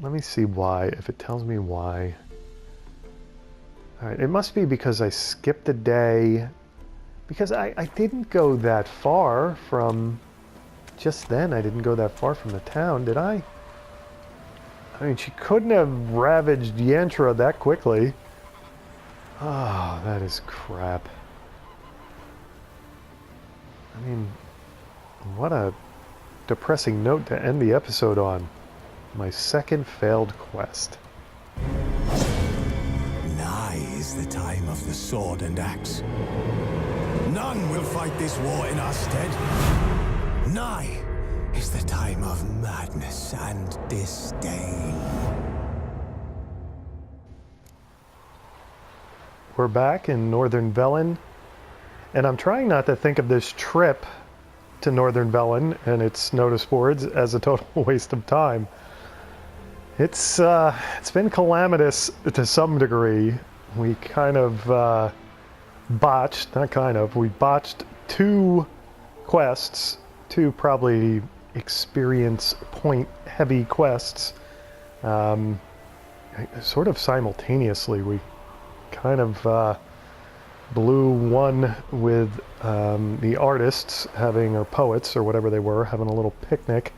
Let me see why, if it tells me why. Alright, it must be because I skipped a day. Because I didn't go that far from... Just then, I didn't go that far from the town, did I? I mean, she couldn't have ravaged Yantra that quickly. Oh, that is crap. I mean, what a depressing note to end the episode on. My second failed quest. Nigh is the time of the sword and axe. None will fight this war in our stead. Nigh is the time of madness and disdain. We're back in Northern Velen, and I'm trying not to think of this trip to Northern Velen and its notice boards as a total waste of time. It's been calamitous to some degree. We kind of botched, not kind of, we botched 2 quests, 2 probably experience point heavy quests, sort of simultaneously. We kind of blew one with the artists having, or poets or whatever they were, having a little picnic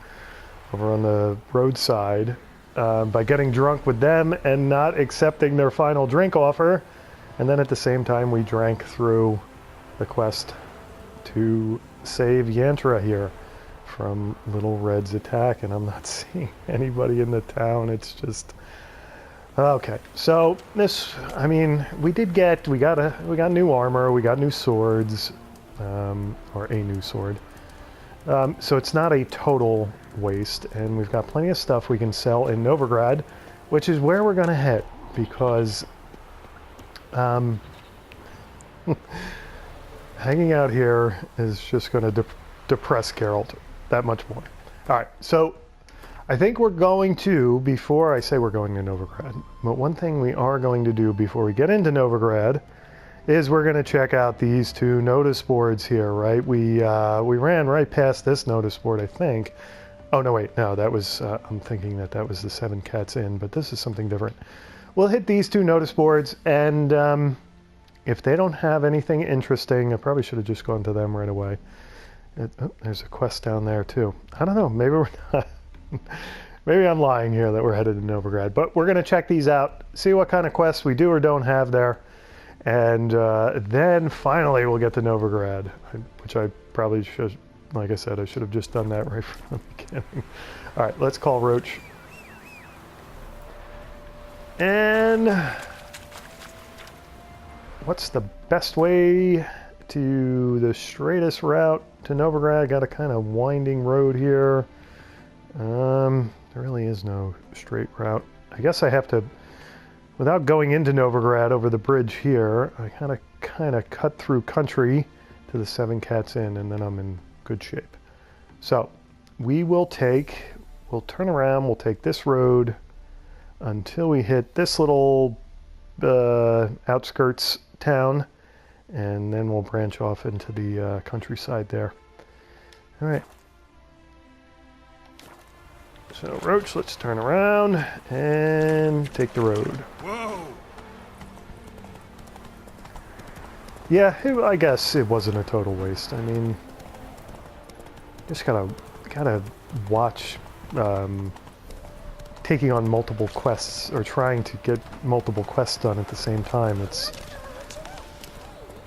over on the roadside by getting drunk with them and not accepting their final drink offer. And then at the same time we drank through the quest to save Yantra here from Little Red's attack, and I'm not seeing anybody in the town. It's just okay. So this, I mean, we got new armor, we got new swords, or a new sword. So it's not a total waste, and we've got plenty of stuff we can sell in Novigrad, which is where we're gonna head, because hanging out here is just going to depress Geralt that much more. All right, so I think we're going to, before I say we're going to Novigrad, but one thing we are going to do before we get into Novigrad is we're going to check out these 2 notice boards here, right? We ran right past this notice board, I think. Oh, no, wait, no, that was, I'm thinking that was the 7 Cats Inn, but this is something different. We'll hit these 2 notice boards, and if they don't have anything interesting, I probably should have just gone to them right away. Oh, there's a quest down there too. I don't know, maybe we're not. Maybe I'm lying here that we're headed to Novigrad, but we're going to check these out, see what kind of quests we do or don't have there, and then finally we'll get to Novigrad, which I probably should, like I said, I should have just done that right from the beginning. All right, let's call Roach. And what's the best way to the straightest route to Novigrad? Got a kind of winding road here. There really is no straight route. I guess I have to, without going into Novigrad over the bridge here, I kind of cut through country to the 7 Cats Inn, and then I'm in good shape. So we'll turn around, we'll take this road until we hit this little outskirts town, and then we'll branch off into the countryside there. All right. So, Roach, let's turn around and take the road. Whoa! Yeah, I guess it wasn't a total waste. I mean, just gotta watch taking on multiple quests, or trying to get multiple quests done at the same time. It's,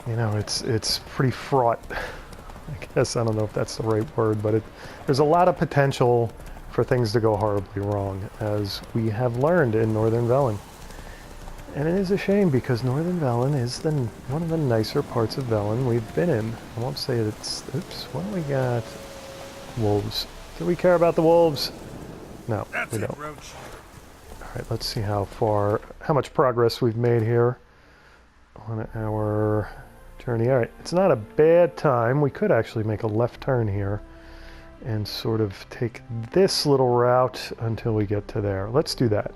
you know, it's pretty fraught. I guess, I don't know if that's the right word, but there's a lot of potential for things to go horribly wrong, as we have learned in Northern Velen. And it is a shame, because Northern Velen is one of the nicer parts of Velen we've been in. I won't say it's... Oops, what do we got? Wolves. Do we care about the wolves? No, we don't. Alright, let's see how much progress we've made here on our journey. Alright, it's not a bad time. We could actually make a left turn here and sort of take this little route until we get to there. Let's do that.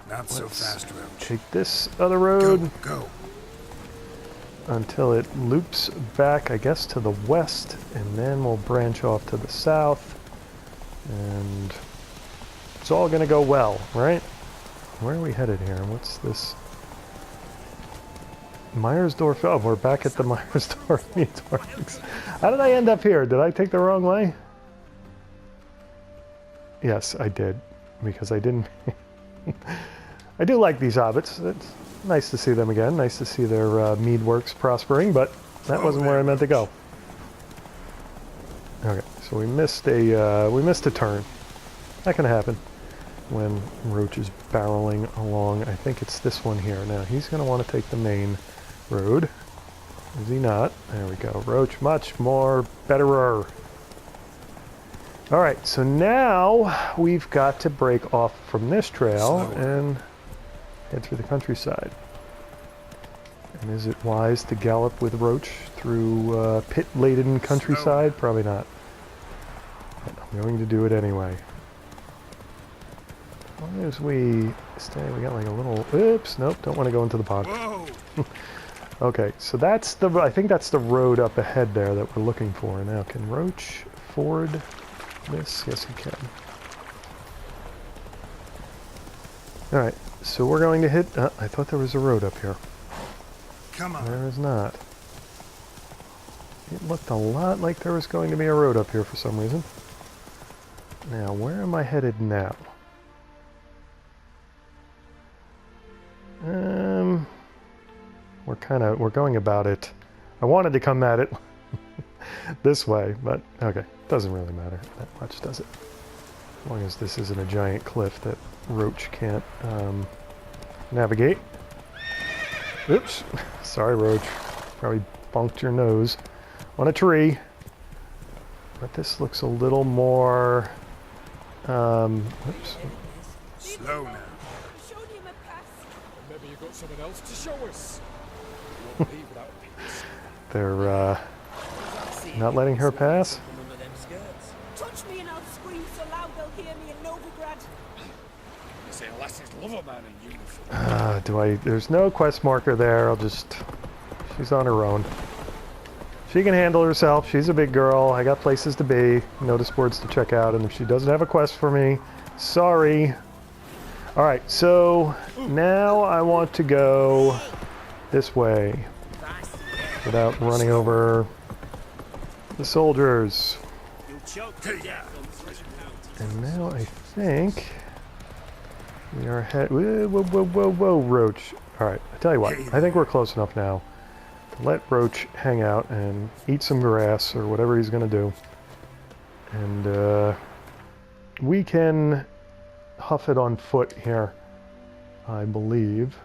Not so fast, Roach. Take this other road. Go. Until it loops back, I guess, to the west, and then we'll branch off to the south. And It's all going to go well, right? Where are we headed here? What's this? Myersdorf. Oh, we're back at the Myersdorf Meat Works. How did I end up here? Did I take the wrong way? Yes, I did. Because I didn't... I do like these hobbits. It's nice to see them again. Nice to see their mead works prospering, but that wasn't where I meant to go. Okay, so we missed a turn. That can happen when Roach is barreling along. I think it's this one here. Now, he's going to want to take the main road. Is he not? There we go. Roach, much more betterer. Alright, so now we've got to break off from this trail and head through the countryside. And is it wise to gallop with Roach through pit-laden countryside? Probably not. But I'm going to do it anyway. As long as we stay, we got like a little... Oops, nope, don't want to go into the pond. Okay, so that's the... I think that's the road up ahead there that we're looking for. Now, can Roach ford this? Yes, he can. Alright, so we're going to hit... I thought there was a road up here. Come on. There is not. It looked a lot like there was going to be a road up here for some reason. Now, where am I headed now? We're going about it. I wanted to come at it this way, but okay, doesn't really matter that much, does it? As long as this isn't a giant cliff that Roach can't navigate. Oops, sorry Roach, probably bonked your nose on a tree. But this looks a little more, oops. Slow now. Maybe you got someone else to show us. You won't leave without peace. They're not letting her pass. Touch me and I'll scream so loud they'll hear me in Novigrad. They say a lass's love a man in uniform. There's no quest marker there. She's on her own. She can handle herself. She's a big girl. I got places to be, notice boards to check out, and if she doesn't have a quest for me, sorry. Alright, so now I want to go this way without running over the soldiers. And now I think we are whoa, Roach. Alright, I tell you what, I think we're close enough now to let Roach hang out and eat some grass or whatever he's going to do. And we can huff it on foot here, I believe.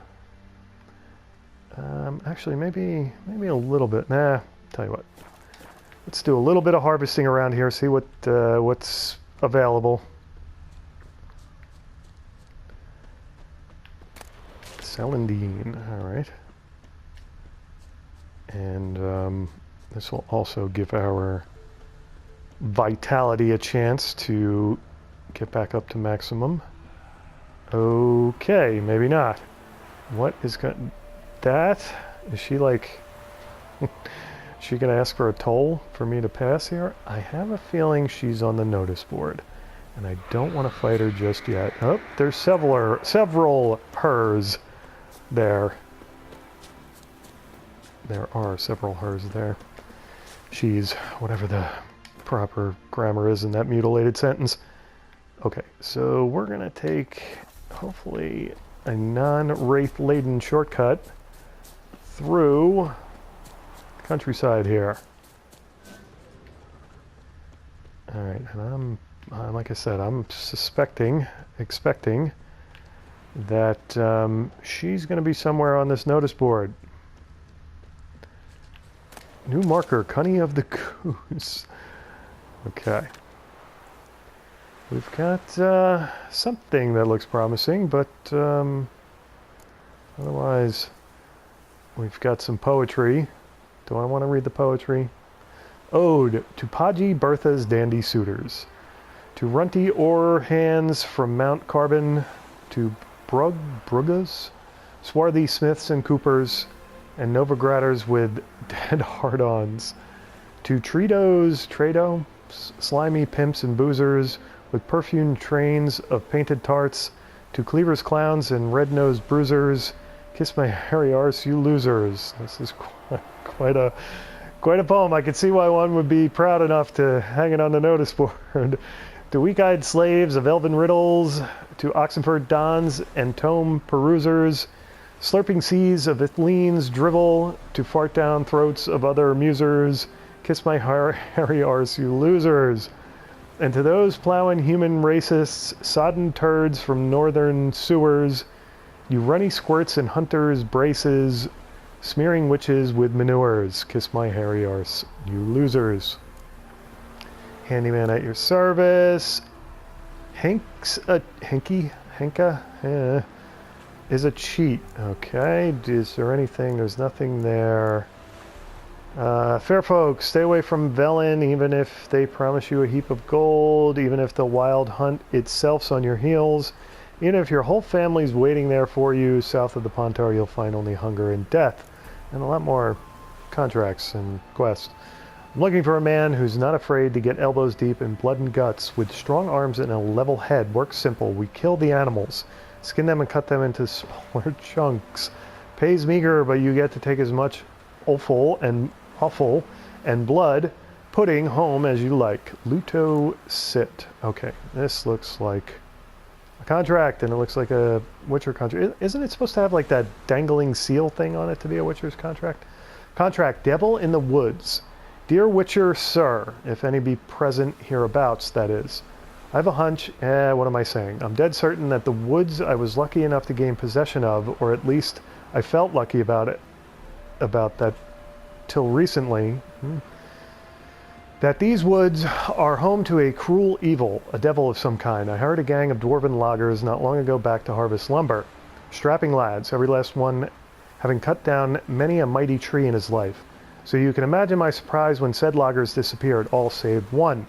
Actually, maybe a little bit. Nah, tell you what. Let's do a little bit of harvesting around here, see what's available. Celandine, alright. And this will also give our vitality a chance to get back up to maximum. Okay, maybe not. What is going... That? Is she like... Is she going to ask for a toll for me to pass here? I have a feeling she's on the notice board. And I don't want to fight her just yet. Oh, there's several hers there. There are several hers there. She's... whatever the proper grammar is in that mutilated sentence. Okay, so we're going to take, hopefully, a non-wraith-laden shortcut through the countryside here. Alright, and I'm, like I said, I'm expecting that she's going to be somewhere on this notice board. New marker, Cunny of the Goose. Okay. We've got something that looks promising, but otherwise we've got some poetry. Do I want to read the poetry? Ode to Podgy Bertha's dandy suitors, to runty oar hands from Mount Carbon, to Bruggas, swarthy smiths and coopers, and Novigraders with dead hard-ons, to Trado, slimy pimps and boozers, with perfumed trains of painted tarts, to cleavers, clowns, and red-nosed bruisers. Kiss my hairy arse, you losers. This is quite a poem. I can see why one would be proud enough to hang it on the notice board. To weak-eyed slaves of elven riddles, to Oxenford dons and tome perusers, slurping seas of Ithleen's drivel, to fart down throats of other musers. Kiss my hairy arse, you losers. And to those plowing human racists, sodden turds from northern sewers, you runny squirts and hunters' braces, smearing witches with manures. Kiss my hairy arse, you losers. Handyman at your service. Henka is a cheat. Okay, is there anything? There's nothing there. Fair folks, stay away from Velen, even if they promise you a heap of gold, even if the wild hunt itself's on your heels, even if your whole family's waiting there for you. South of the Pontar, you'll find only hunger and death, and a lot more contracts and quests. I'm looking for a man who's not afraid to get elbows deep in blood and guts, with strong arms and a level head. Works simple. We kill the animals, skin them and cut them into smaller chunks. Pays meager, but you get to take as much offal and blood pudding home as you like. Luto sit. Okay, this looks like a contract, and it looks like a Witcher contract. Isn't it supposed to have like that dangling seal thing on it to be a Witcher's contract? Contract, Devil in the Woods. Dear Witcher Sir, if any be present hereabouts, that is. I have a hunch, what am I saying? I'm dead certain that the woods I was lucky enough to gain possession of, or at least I felt lucky about that till recently, that these woods are home to a cruel evil, a devil of some kind. I hired a gang of dwarven loggers not long ago back to harvest lumber. Strapping lads, every last one having cut down many a mighty tree in his life. So you can imagine my surprise when said loggers disappeared, all save one.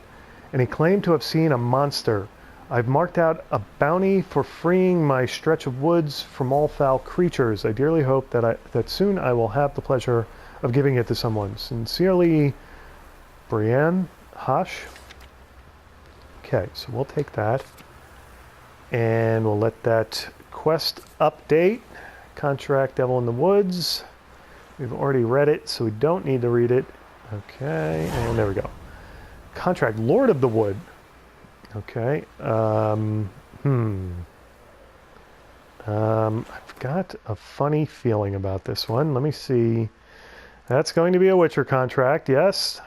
And he claimed to have seen a monster. I've marked out a bounty for freeing my stretch of woods from all foul creatures. I dearly hope that soon I will have the pleasure of giving it to someone. Sincerely, Brienne Hush. Okay, so we'll take that. And we'll let that quest update. Contract Devil in the Woods. We've already read it, so we don't need to read it. Okay, and there we go. Contract Lord of the Wood. Okay. I've got a funny feeling about this one. Let me see. That's going to be a Witcher contract, yes.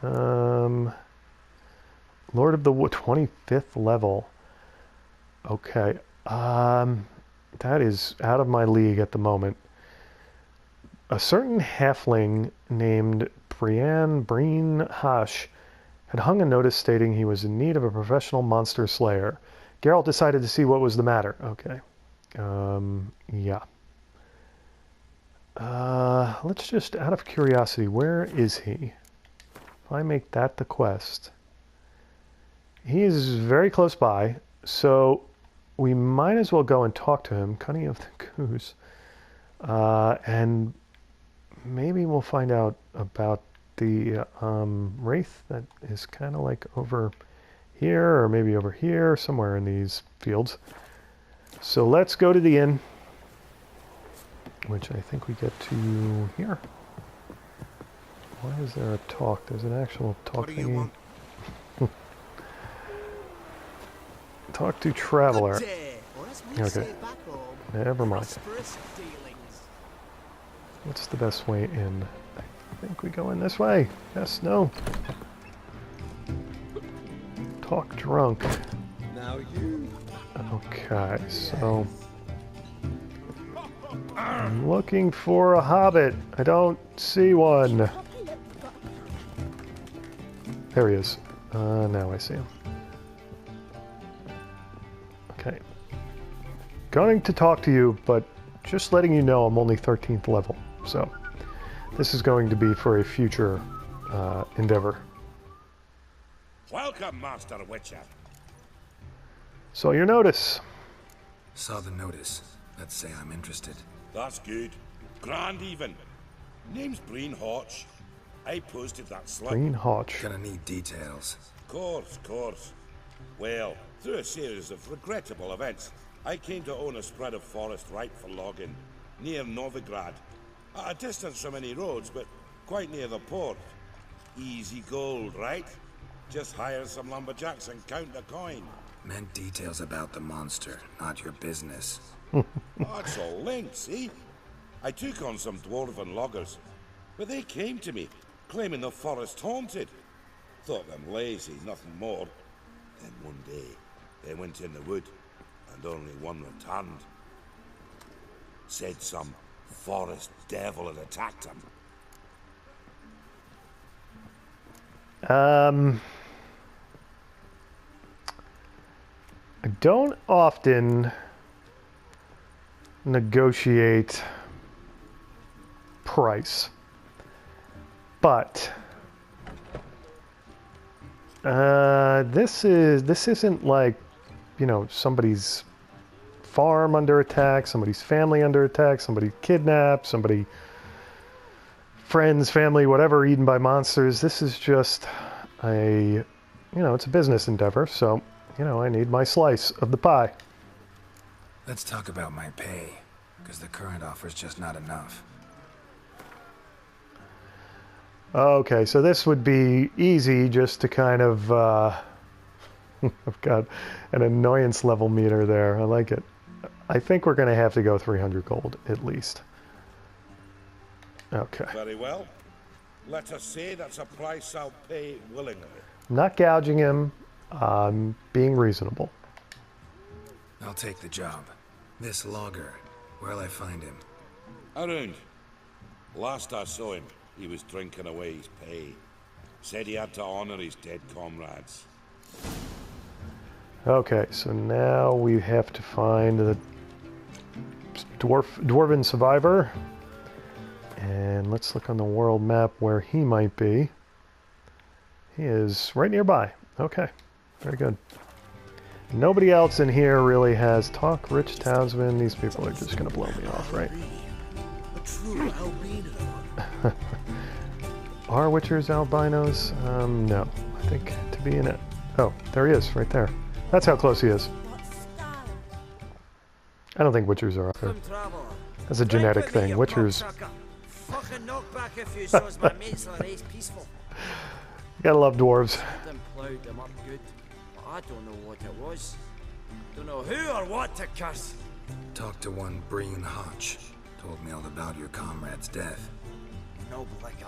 Lord of the Wood, 25th level. Okay. That is out of my league at the moment. A certain halfling named Breen Hash had hung a notice stating he was in need of a professional monster slayer. Geralt decided to see what was the matter. Okay. Yeah. Let's just, out of curiosity, where is he? If I make that the quest. He is very close by, so we might as well go and talk to him. Cunning of the Goose. And maybe we'll find out about the wraith that is kind of like over here, or maybe over here, somewhere in these fields. So let's go to the inn, which I think we get to here. Why is there a talk? There's an actual talk thingy. Talk to traveler. Okay. Never mind. What's the best way in? I think we go in this way. Yes, no. Talk drunk. Now you. Okay, so I'm looking for a hobbit. I don't see one. There he is. Now I see him. Okay. Going to talk to you, but just letting you know I'm only 13th level. So this is going to be for a future endeavor. Welcome, Master Witcher. So your notice. Saw the notice. Let's say I'm interested. That's good. Grand even. Name's Breen Hotch. I posted that slip. Green Hotch. Gonna need details. Course. Well, through a series of regrettable events, I came to own a spread of forest ripe for logging, near Novigrad. At a distance from any roads, but quite near the port. Easy gold, right? Just hire some lumberjacks and count the coin. Meant details about the monster, not your business. That's all linked, see? I took on some dwarven loggers, but they came to me, claiming the forest haunted. Thought them lazy, nothing more. Then one day, they went in the wood, and only one returned. Said some forest devil had attacked him. I don't often negotiate price, but this isn't like, you know, somebody's farm under attack, somebody's family under attack, somebody kidnapped, somebody, friends, family, whatever, eaten by monsters. This is just a, you know, it's a business endeavor, so, you know, I need my slice of the pie. Let's talk about my pay, because the current offer's just not enough. Okay, so this would be easy just to kind of, I've got an annoyance level meter there. I like it. I think we're going to have to go 300 gold, at least. Okay. Very well. Let us say that's a price I'll pay willingly. I'm not gouging him. I'm being reasonable. I'll take the job. This logger, where'll I find him? Around. Last I saw him, he was drinking away his pay. Said he had to honor his dead comrades. Okay, so now we have to find the dwarven survivor. And let's look on the world map where he might be. He is right nearby. Okay, very good. Nobody else in here really has talk, rich townsmen. These people are just going to blow me off, right? A true albino. Are witchers albinos? No. I think to be in it. Oh, there he is, right there. That's how close he is. I don't think witchers are up there. That's a genetic thing. Witchers. Fucking knock back if you shows my mates are raised peaceful. You gotta love dwarves. Them ploughed them up good, but I don't know what it was. Don't know who or what to curse. Talked to one Breen Hotch. Told me all about your comrade's death. No blicker.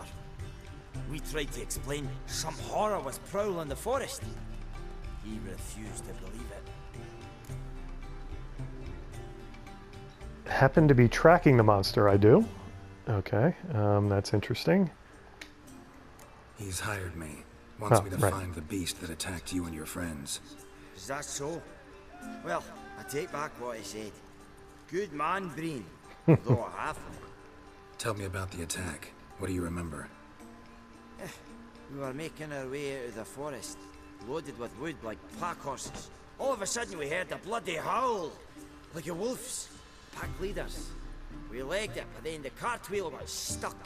We tried to explain some horror was prowling the forest. He refused to believe it. Happen to be tracking the monster, I do. Okay, that's interesting. He's hired me. Wants me to right. find the beast that attacked you and your friends. Is that so? Well, I take back what I said. Good man, Breen. Though I have. Tell me about the attack. What do you remember? We were making our way out of the forest, loaded with wood like pack horses. All of a sudden we heard a bloody howl, like a wolf's. Pack leaders. We legged it, but then the cartwheel was stuck.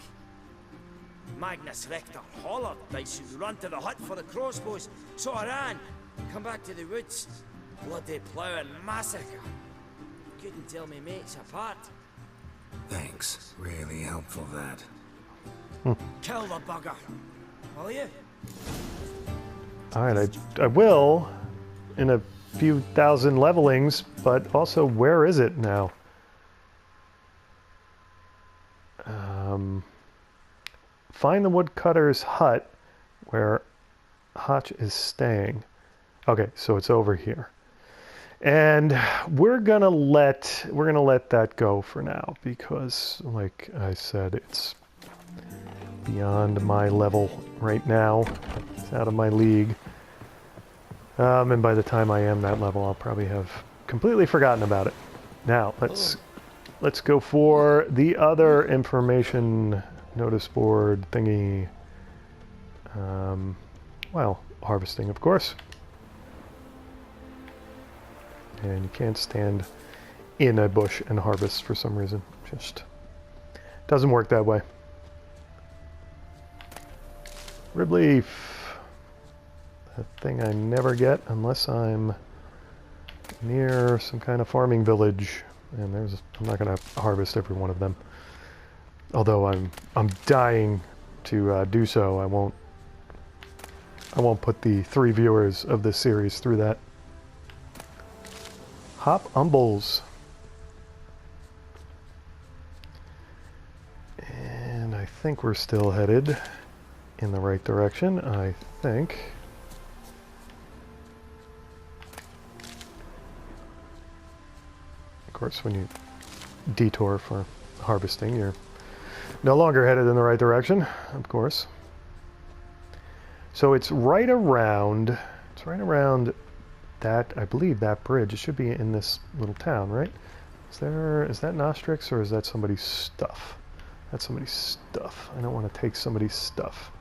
Magnus Rector hollered I should run to the hut for the crossbows, so I ran. Come back to the woods. Bloody ploughing massacre. Couldn't tell me mates apart. Thanks. Really helpful, that. Kill the bugger. Will you? Alright, I will in a few thousand levelings, but also where is it now? Find the woodcutter's hut where Hotch is staying. Okay, so it's over here. And we're gonna let that go for now because, like I said, it's beyond my level right now. It's out of my league. And by the time I am that level, I'll probably have completely forgotten about it. Now, let's go for the other information notice board thingy. Well, harvesting, of course. And you can't stand in a bush and harvest for some reason. Just doesn't work that way. Rib leaf. A thing I never get unless I'm near some kind of farming village. And I'm not going to harvest every one of them. Although I'm dying to do so. I won't put the 3 viewers of this series through that. Hop umbles. And I think we're still headed in the right direction. I think. Of course, when you detour for harvesting, you're no longer headed in the right direction, of course. So it's right around that, I believe, that bridge. It should be in this little town, right? Is that Nostrix or is that somebody's stuff? That's somebody's stuff. I don't want to take somebody's stuff.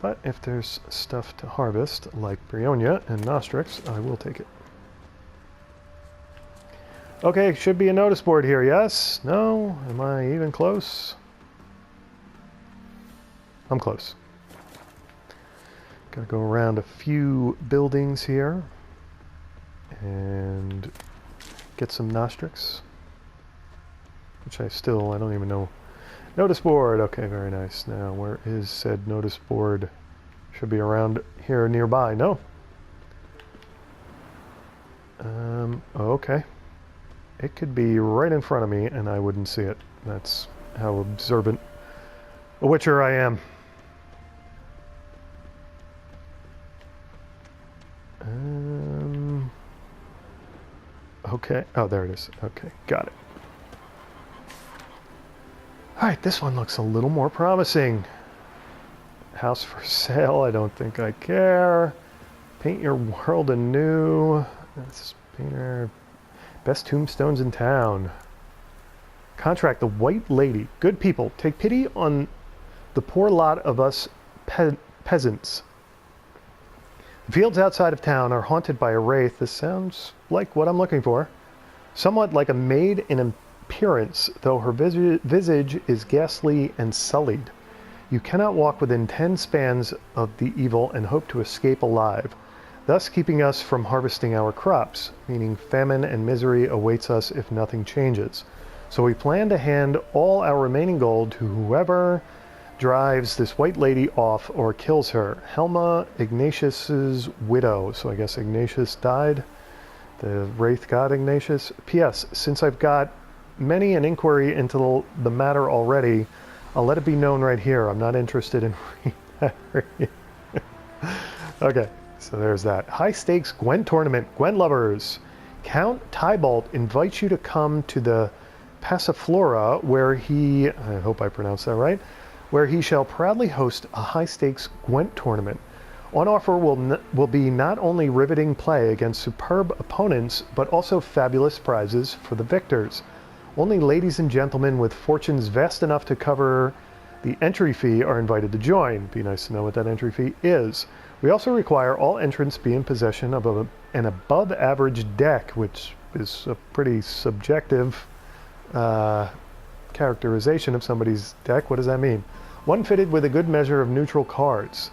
But if there's stuff to harvest, like Brionia and Nostrix, I will take it. Okay, should be a notice board here, yes? No? Am I even close? I'm close. Gotta go around a few buildings here and get some Nostrix, which I don't even know. Notice board, okay, very nice. Now, where is said notice board? Should be around here nearby, no? Okay. It could be right in front of me and I wouldn't see it. That's how observant a witcher I am. Okay. Oh, there it is. Okay, got it. All right, this one looks a little more promising. House for sale. I don't think I care. Paint your world anew. That's painter. Best tombstones in town. Contract the White Lady. Good people, take pity on the poor lot of us peasants. The fields outside of town are haunted by a wraith. This sounds like what I'm looking for. Somewhat like a maid in appearance, though her visage is ghastly and sullied. You cannot walk within 10 spans of the evil and hope to escape alive, thus keeping us from harvesting our crops, meaning famine and misery awaits us if nothing changes. So we plan to hand all our remaining gold to whoever drives this white lady off or kills her. Helma, Ignatius's widow. So I guess Ignatius died. The wraith god Ignatius. P.S. Since I've got many an inquiry into the matter already, I'll let it be known right here. I'm not interested in remarrying. Okay, so there's that. High stakes Gwent tournament. Gwent lovers. Count Tybalt invites you to come to the Passiflora, where he, I hope I pronounced that right, where he shall proudly host a high-stakes Gwent tournament. On offer will be not only riveting play against superb opponents, but also fabulous prizes for the victors. Only ladies and gentlemen with fortunes vast enough to cover the entry fee are invited to join. Be nice to know what that entry fee is. We also require all entrants be in possession of an above-average deck, which is a pretty subjective characterization of somebody's deck. What does that mean? One fitted with a good measure of neutral cards.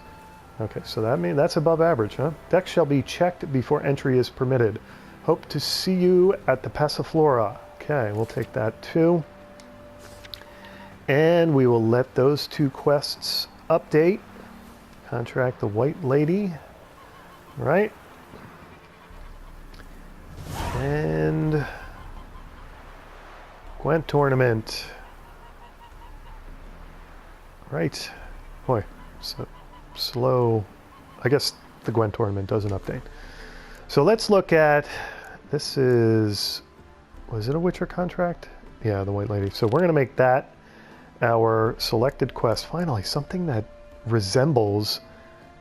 Okay, so that's above average, huh? Decks shall be checked before entry is permitted. Hope to see you at the Passiflora. Okay, we'll take that too. And we will let those 2 quests update. Contract the White Lady. Right. And Gwent tournament. Right. Boy, so slow. I guess the Gwent tournament doesn't update. So let's look at, this is, was it a Witcher contract? Yeah, the White Lady. So we're going to make that our selected quest. Finally, something that resembles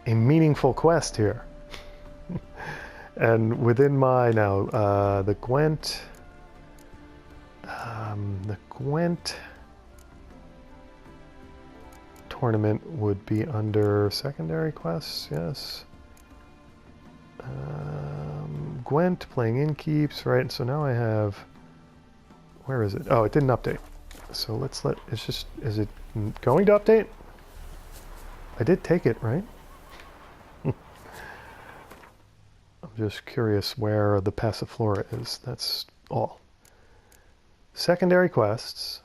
a meaningful quest here. And within my, now, the Gwent tournament would be under secondary quests, yes. Gwent playing innkeeps, right? So now I have, where is it? Oh, it didn't update. So let's let, it's just, is it going to update? I did take it, right? I'm just curious where the Passiflora is. That's all. Secondary quests.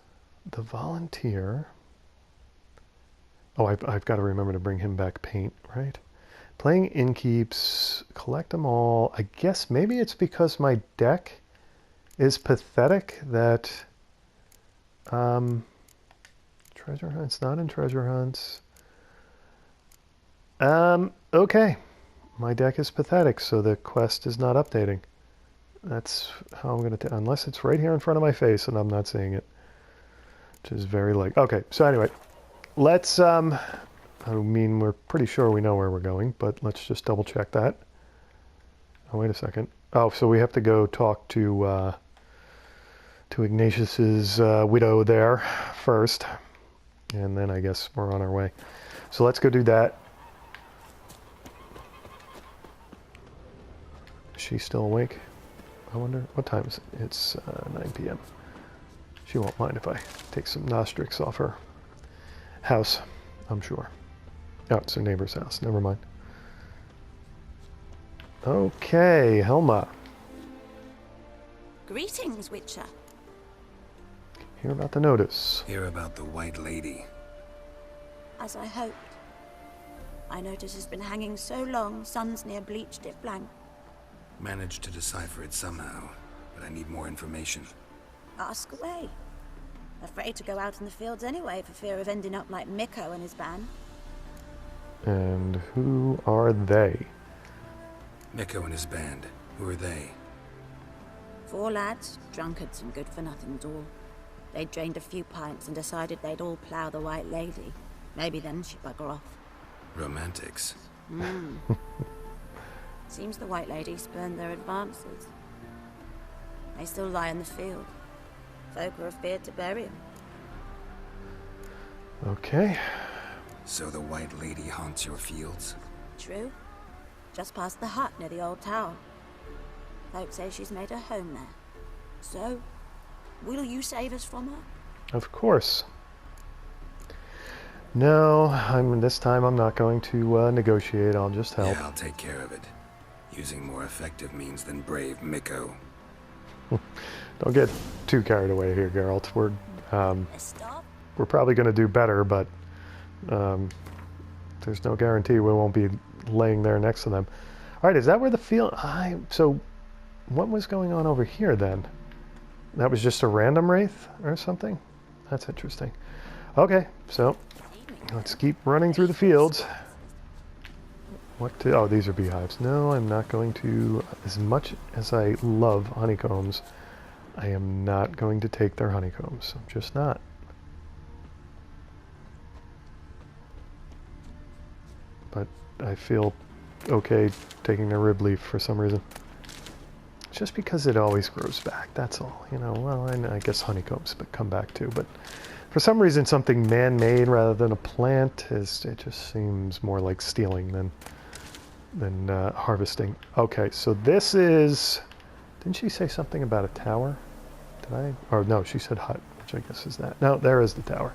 The volunteer. Oh, I've got to remember to bring him back paint, right? Playing innkeeps. Collect them all. I guess maybe it's because my deck is pathetic that... treasure hunts, not in treasure hunts. Okay. My deck is pathetic, so the quest is not updating. That's how I'm going to... Unless it's right here in front of my face and I'm not seeing it. Which is very like... Okay, so anyway. Let's... I mean, we're pretty sure we know where we're going, but let's just double check that. Oh, wait a second. Oh, so we have to go talk to Ignatius's widow there first. And then I guess we're on our way. So let's go do that. Is she still awake? I wonder, what time is it? It's 9 p.m. She won't mind if I take some Nostrix off her house, I'm sure. Oh, it's her neighbor's house. Never mind. Okay, Helma. Greetings, Witcher. Hear about the notice. Hear about the White Lady. As I hoped. My notice has been hanging so long, Sun's near bleached it blank. Managed to decipher it somehow, but I need more information. Ask away. Afraid to go out in the fields anyway for fear of ending up like Mikko and his band. And who are they? Mikko and his band. Who are they? 4 lads, drunkards and good-for-nothings all. They'd drained a few pints and decided they'd all plough the White Lady. Maybe then she'd bugger off. Romantics. Seems the White Lady spurned their advances. They still lie in the field. Folk are afeard to bury them. Okay. So the White Lady haunts your fields? True. Just past the hut near the old tower. Folk say she's made her home there. So, will you save us from her? Of course. No, this time I'm not going to negotiate. I'll just help. Yeah, I'll take care of it. Using more effective means than brave Mikko. Don't get too carried away here, Geralt. We're probably going to do better, but there's no guarantee we won't be laying there next to them. All right, is that where the field... So what was going on over here then? That was just a random wraith or something? That's interesting. Okay, so let's keep running through the fields. Oh, these are beehives. No, I'm not going to... As much as I love honeycombs, I am not going to take their honeycombs. I'm just not. But I feel okay taking their rib leaf for some reason. Just because it always grows back, that's all. You know, well, I guess honeycombs come back too, but for some reason something man-made rather than a plant, it just seems more like stealing than harvesting. Okay, so this is... Didn't she say something about a tower? Did I? Or no, she said hut, which I guess is that. No, there is the tower.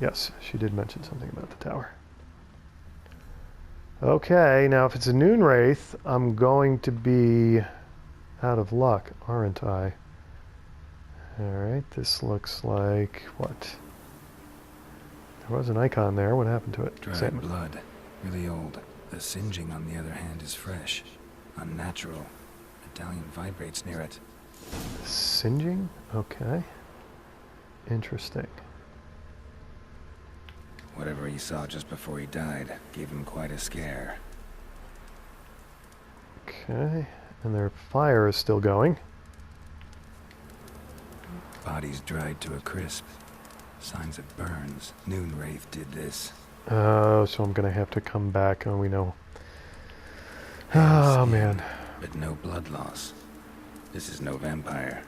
Yes, she did mention something about the tower. Okay, now if it's a noon wraith, I'm going to be out of luck, aren't I? Alright, this looks like... what? There was an icon there. What happened to it? Dried blood. Really old. The singeing, on the other hand, is fresh. Unnatural. Medallion vibrates near it. Singeing? Okay. Interesting. Whatever he saw just before he died gave him quite a scare. Okay. And their fire is still going. Bodies dried to a crisp. Signs of burns. Noon Wraith did this. Oh, so I'm gonna have to come back. Oh, we know. Oh, man. But no blood loss. This is no vampire.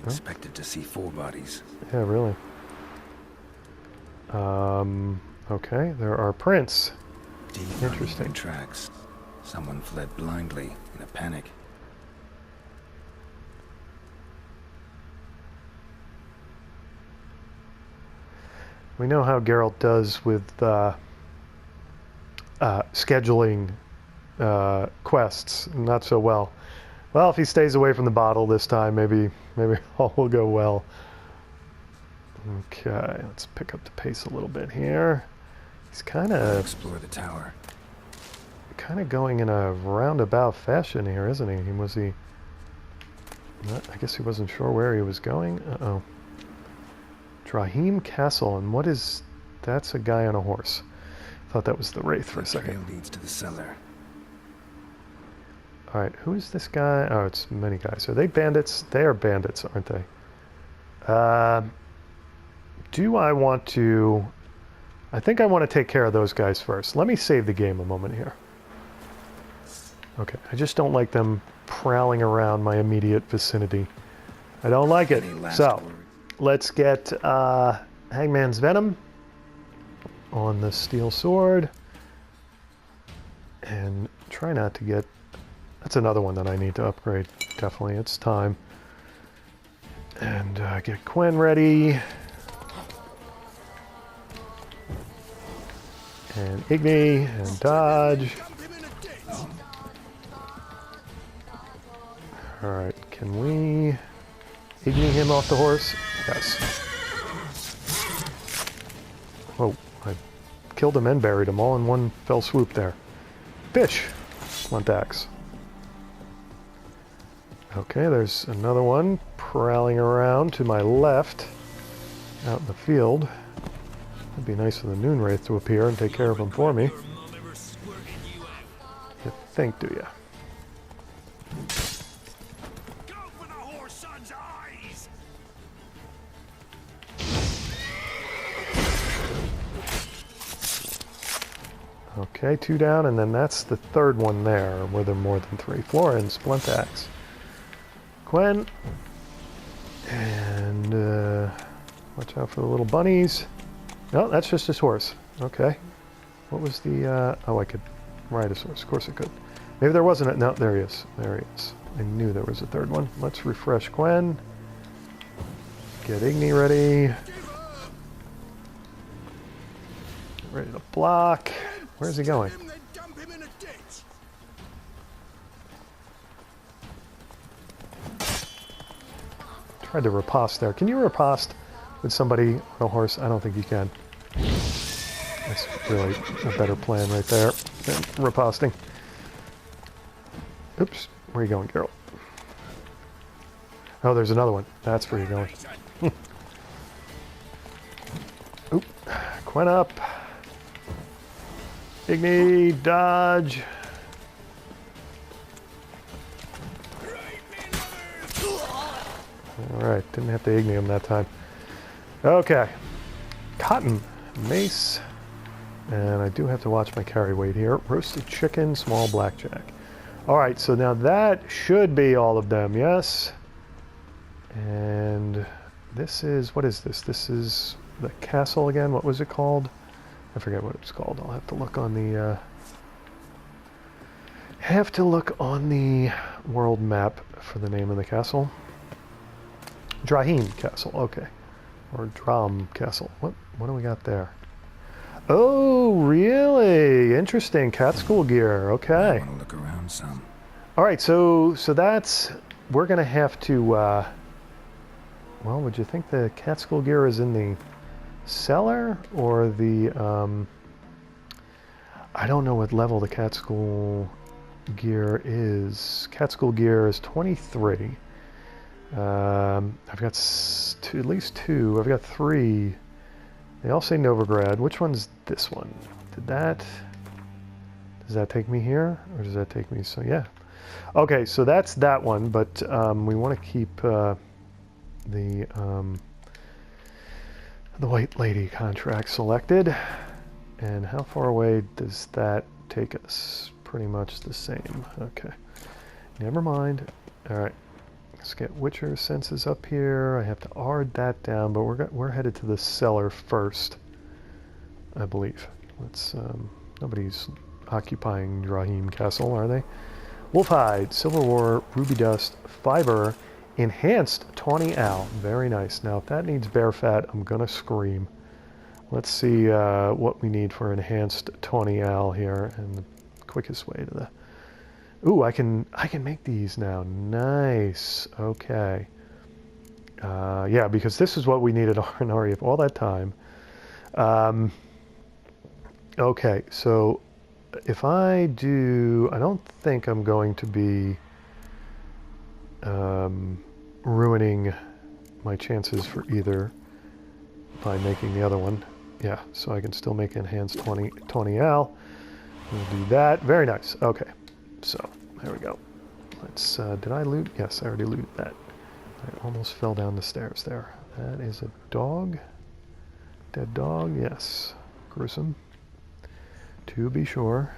Expected to see 4 bodies. Yeah, really. Okay, there are prints. Deep Interesting. tracks. Someone fled blindly in a panic. We know how Geralt does with scheduling quests not so well. Well, if he stays away from the bottle this time, maybe all will go well. Okay, let's pick up the pace a little bit here. He's kind of explore the tower. Kind of going in a roundabout fashion here, isn't he? Was he? I guess he wasn't sure where he was going. Uh-oh. Drahim Castle, and what is? That's a guy on a horse. Thought that was the Wraith for a second. Trail leads to the cellar. All right, who is this guy? Oh, it's many guys. Are they bandits? They are bandits, aren't they? Do I want to? I think I want to take care of those guys first. Let me save the game a moment here. Okay, I just don't like them prowling around my immediate vicinity. I don't like it. So, let's get Hangman's Venom on the steel sword. And try not to get... That's another one that I need to upgrade. Definitely, it's time. And get Quen ready. And Igni, and dodge. Alright, can we Igni him off the horse? Yes. Oh, I killed him and buried him all in one fell swoop there. Fish! Blunt axe. Okay, there's another one prowling around to my left out in the field. It'd be nice for the Noon Wraith to appear and take care of him for me. You think, do you? Okay, 2 down, and then that's the third one there, where there are more than 3. Florence, Blunt Axe. Quen. And, watch out for the little bunnies. No, that's just his horse. Okay. What was the, oh, I could ride his horse. Of course I could. Maybe there wasn't a, no, there he is. There he is. I knew there was a third one. Let's refresh Quen. Get Igni ready. Ready to block. Where's he going? Tried to riposte there. Can you riposte with somebody on a horse? I don't think you can. That's really a better plan right there than riposting. Oops. Where are you going, Geralt? Oh, there's another one. That's where you're going. Oop. Quen up. Igni, dodge. Alright, didn't have to Igni him that time. Okay. Cotton, mace. And I do have to watch my carry weight here. Roasted chicken, small blackjack. Alright, so now that should be all of them, yes? And this is, what is this? This is the castle again. What was it called? I forget what it's called. I'll have to look on the world map for the name of the castle. Drahim Castle, okay. Or Dram Castle. What do we got there? Oh, really? Interesting. Cat school gear. Okay. I want to look around some. All right, so that's, we're going to have to, well, would you think the cat school gear is in the cellar or the, I don't know what level the cat school gear is. Cat school gear is 23. I've got at least 2. I've got 3. They all say Novigrad. Which one's this one? Does that take me here? Or does that take me, so yeah. Okay, so that's that one, but we want to keep the White Lady contract selected. And how far away does that take us? Pretty much the same. Okay. Never mind. Alright. Let's get Witcher senses up here. I have to ard that down, but we're headed to the cellar first, I believe. Let's nobody's occupying Drahim Castle, are they? Wolfhide, Silver War, Ruby Dust, Fiber, Enhanced Tawny Owl. Very nice. Now, if that needs bear fat, I'm gonna scream. Let's see what we need for enhanced 20 al here, and the quickest way to the... Ooh, I can make these now. Nice. Okay. Yeah, because this is what we needed in REF all that time. Okay, so if I do... I don't think I'm going to be ruining my chances for either by making the other one. Yeah, so I can still make enhanced 20 al. We'll do that. Very nice. Okay, so there we go. Let's, did I loot? Yes, I already looted that. I almost fell down the stairs there. That is a dog. Dead dog, yes. Gruesome. To be sure.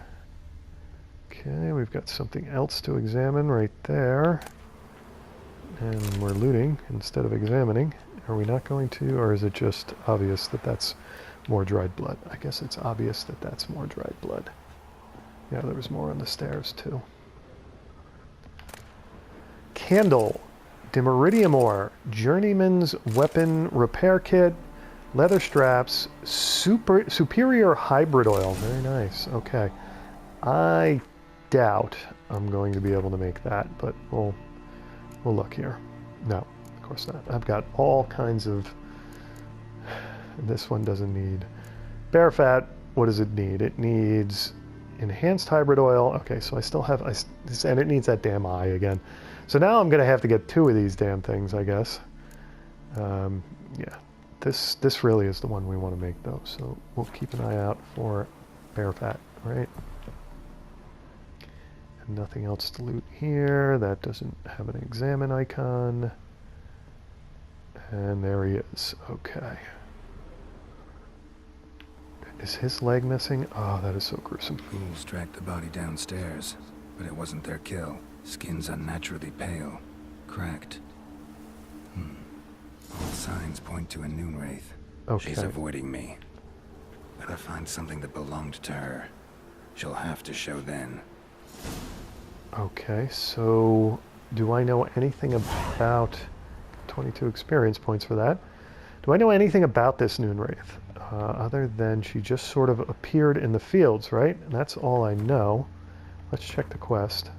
Okay, we've got something else to examine right there. And we're looting instead of examining. Are we not going to, or is it just obvious that that's more dried blood? I guess it's obvious that that's more dried blood. Yeah, there was more on the stairs too. Candle, Dimeridium ore, Journeyman's weapon repair kit, leather straps, superior hybrid oil. Very nice. Okay. I doubt I'm going to be able to make that, but we'll look here. No, of course not. I've got all kinds of... This one doesn't need bear fat. What does it need? It needs enhanced hybrid oil. Okay, so I still have... and it needs that damn eye again. So now I'm going to have to get 2 of these damn things, I guess. Yeah, this really is the one we want to make, though. So we'll keep an eye out for bear fat, right? And nothing else to loot here. That doesn't have an examine icon. And there he is. Okay. Is his leg missing? Oh, that is so gruesome. Fools dragged the body downstairs, but it wasn't their kill. Skin's unnaturally pale, cracked. All signs point to a noon wraith. Okay. She's avoiding me. Better find something that belonged to her. She'll have to show then. Okay, so do I know anything about 22 experience points for that? Do I know anything about this noon wraith? Other than she just sort of appeared in the fields, right? And that's all I know. Let's check the quest.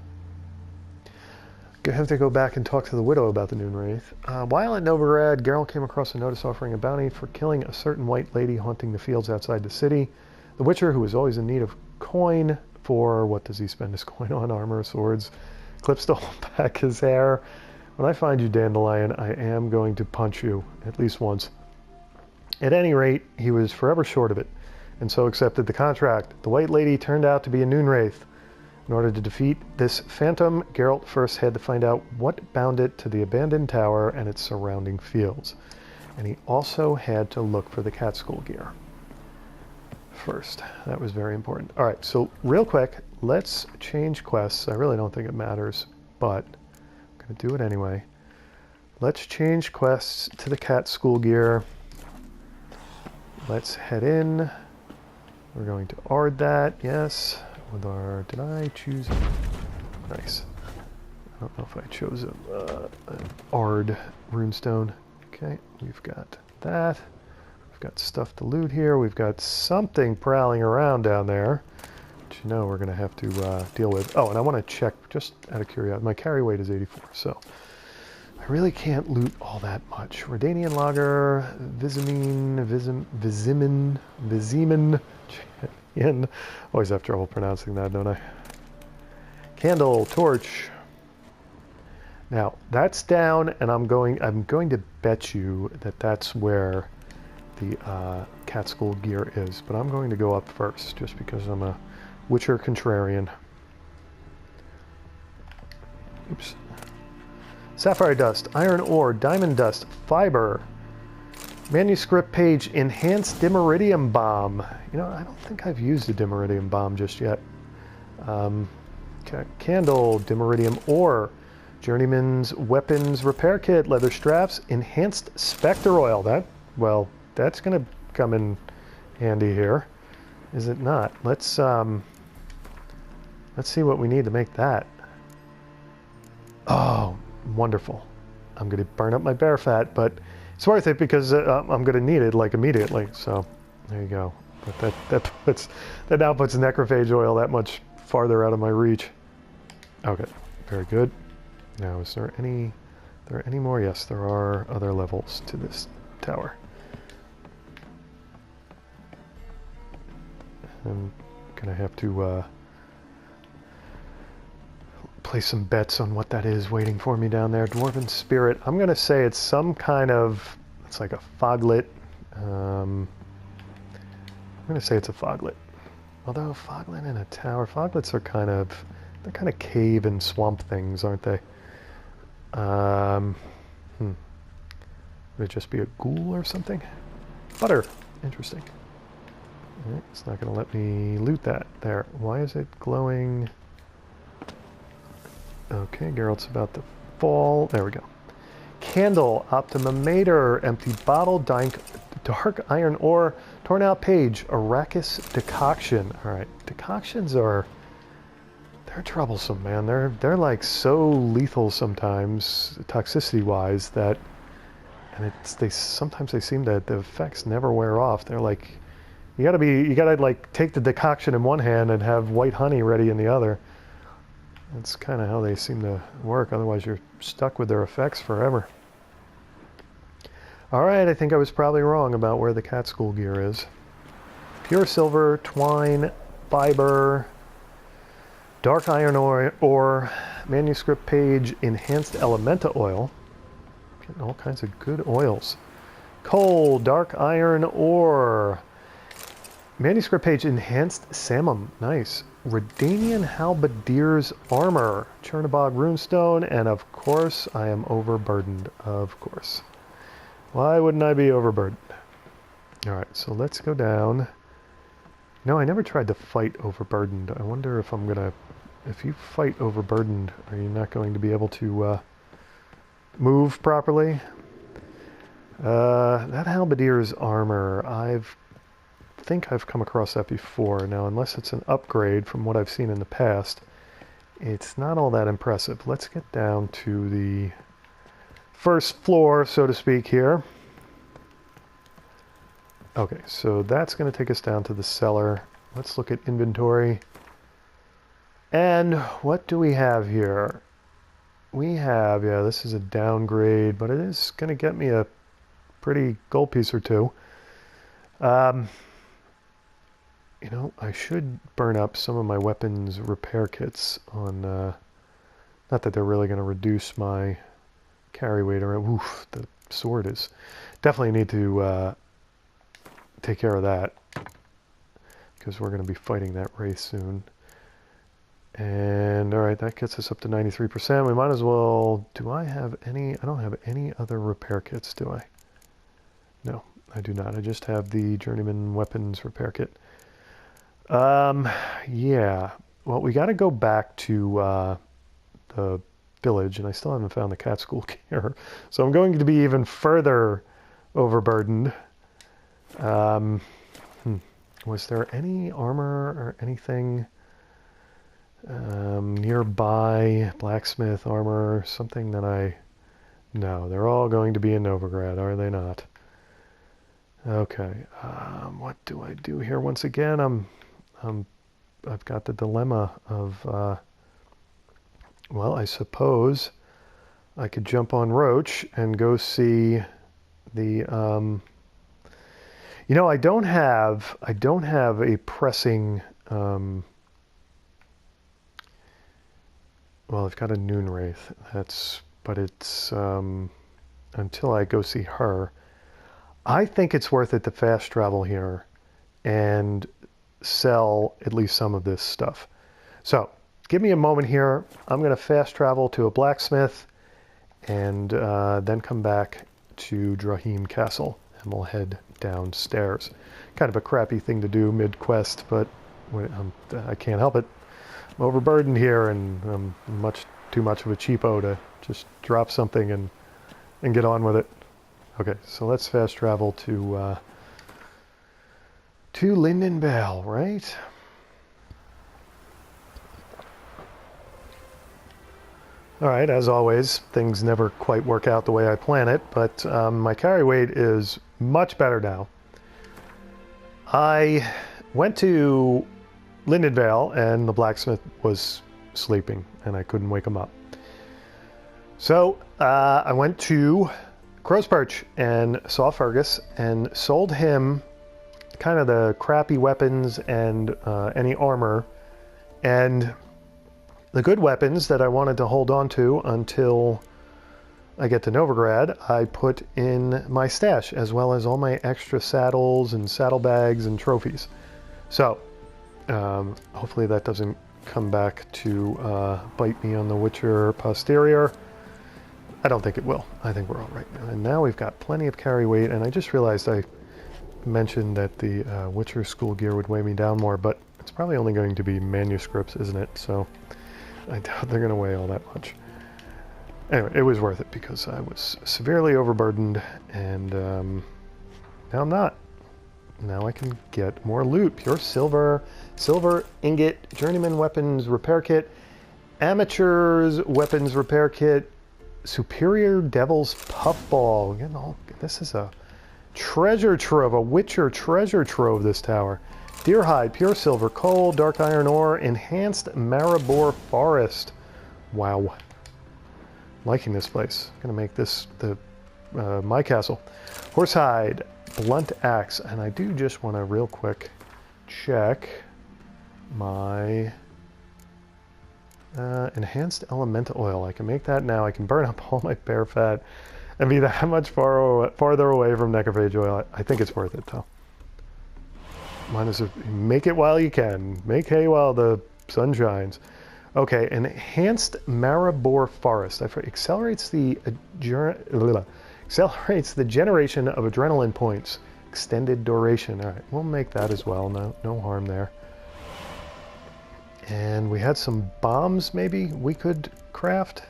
I have to go back and talk to the widow about the noon wraith. While at Novigrad, Geralt came across a notice offering a bounty for killing a certain white lady haunting the fields outside the city. The Witcher, who was always in need of coin for, what does he spend his coin on? Armor, swords, clips to hold back his hair. When I find you, Dandelion, I am going to punch you at least once. At any rate, he was forever short of it, and so accepted the contract. The white lady turned out to be a noon wraith. In order to defeat this phantom, Geralt first had to find out what bound it to the abandoned tower and its surrounding fields. And he also had to look for the Catskill gear first. That was very important. All right, so real quick, let's change quests. I really don't think it matters, but I'm going to do it anyway. Let's change quests to the Catskill gear. Let's head in. We're going to Ard that, yes. With our, did I choose? Nice. I don't know if I chose an Ard runestone. Okay, we've got that. We've got stuff to loot here. We've got something prowling around down there, which you know we're going to have to deal with. Oh, and I want to check, just out of curiosity, my carry weight is 84, so I really can't loot all that much. Redanian Lager, Vizimin, champion. Always have trouble pronouncing that, don't I? Candle, torch. Now that's down, and I'm going to bet you that that's where the Catskill gear is. But I'm going to go up first, just because I'm a Witcher contrarian. Oops. Sapphire dust, iron ore, diamond dust, fiber, manuscript page, enhanced Dimeridium bomb. You know, I don't think I've used a Dimeridium bomb just yet. Okay. Candle, Dimeridium ore, Journeyman's weapons repair kit, leather straps, enhanced Spectre oil. That, well, that's going to come in handy here, is it not? Let's see what we need to make that. Oh, wonderful. I'm going to burn up my bear fat, but it's worth it because I'm going to need it like immediately. So There you go. But that now puts necrophage oil that much farther out of my reach. Okay, very good. Now, is there any more? Yes, there are other levels to this tower. I'm gonna have to place some bets on what that is waiting for me down there. Dwarven Spirit. I'm gonna say it's some kind of, it's like a foglet. I'm gonna say it's a foglet. Although foglet in a tower, foglets are they're kind of cave and swamp things, aren't they? Would it just be a ghoul or something? Butter. Interesting. All right, it's not going to let me loot that. There. Why is it glowing? Okay, Geralt's about to fall. There we go. Candle, Optimator, empty bottle, dark iron ore, torn out page, Arrakis decoction. All right, decoctions they're troublesome, man. They're like so lethal sometimes, toxicity-wise, that, and sometimes they seem that the effects never wear off. They're like, you gotta like take the decoction in one hand and have white honey ready in the other. That's kind of how they seem to work. Otherwise, you're stuck with their effects forever. All right, I think I was probably wrong about where the cat school gear is. Pure silver, twine, fiber, dark iron ore, manuscript page, enhanced elementa oil. Getting all kinds of good oils. Coal, dark iron ore, manuscript page, enhanced samum. Nice. Redanian halberdier's armor, Chernobog runestone, and of course, I am overburdened. Of course. Why wouldn't I be overburdened? All right, so let's go down. No, I never tried to fight overburdened. I wonder if if you fight overburdened, are you not going to be able to move properly? That halberdier's armor, I think I've come across that before. Now, unless it's an upgrade from what I've seen in the past, it's not all that impressive. Let's get down to the first floor, so to speak, here. Okay, so that's going to take us down to the cellar. Let's look at inventory. And what do we have here? We have, yeah, this is a downgrade, but it is going to get me a pretty gold piece or two. You know, I should burn up some of my weapons repair kits on, not that they're really going to reduce my carry weight, or, oof, the sword is, definitely need to take care of that, because we're going to be fighting that race soon. And, alright, that gets us up to 93%. We might as well, I don't have any other repair kits, do I? No, I do not. I just have the Journeyman Weapons repair kit. Yeah. Well, we got to go back to the village, and I still haven't found the cat school gear. So I'm going to be even further overburdened. Was there any armor or anything nearby? Blacksmith armor, something that no, they're all going to be in Novigrad, are they not? Okay. What do I do here? Once again, I've got the dilemma of, well, I suppose I could jump on Roach and go see the, you know, I don't have a pressing, well, I've got a Noon Wraith, but it's, until I go see her. I think it's worth it to fast travel here and sell at least some of this stuff. So give me a moment here. I'm going to fast travel to a blacksmith and then come back to Drahim Castle, and we'll head downstairs. Kind of a crappy thing to do mid-quest, but I can't help it. I'm overburdened here, and I'm much too much of a cheapo to just drop something and get on with it. Okay, so let's fast travel to Lindenbell, right? All right, as always, things never quite work out the way I plan it, but my carry weight is much better now. I went to Lindenvale and the blacksmith was sleeping and I couldn't wake him up. So I went to Crow's Perch and saw Fergus and sold him kind of the crappy weapons and any armor, and the good weapons that I wanted to hold on to until I get to Novigrad, I put in my stash, as well as all my extra saddles and saddlebags and trophies. So hopefully that doesn't come back to bite me on the Witcher posterior. I don't think it will. I think we're all right now. And now we've got plenty of carry weight, and I just realized I mentioned that the Witcher school gear would weigh me down more, but it's probably only going to be manuscripts, isn't it? So I doubt they're going to weigh all that much. Anyway, it was worth it because I was severely overburdened, and now I'm not. Now I can get more loot. Pure silver, silver ingot, journeyman weapons repair kit, amateur's weapons repair kit, superior devil's puffball. You know, this is a treasure trove, a Witcher treasure trove, this tower. Deer hide, pure silver, coal, dark iron ore, enhanced Maribor forest. Wow. Liking this place. Gonna make this the my castle. Horsehide, blunt axe, and I do just want to real quick check my enhanced elemental oil. I can make that now. I can burn up all my bear fat and be that much farther away from necrophage oil. I think it's worth it though. Might as well make it while you can. Make hay while the sun shines. Okay, enhanced Maribor forest. Accelerates the generation of adrenaline points. Extended duration. All right, we'll make that as well. No harm there. And we had some bombs maybe we could craft.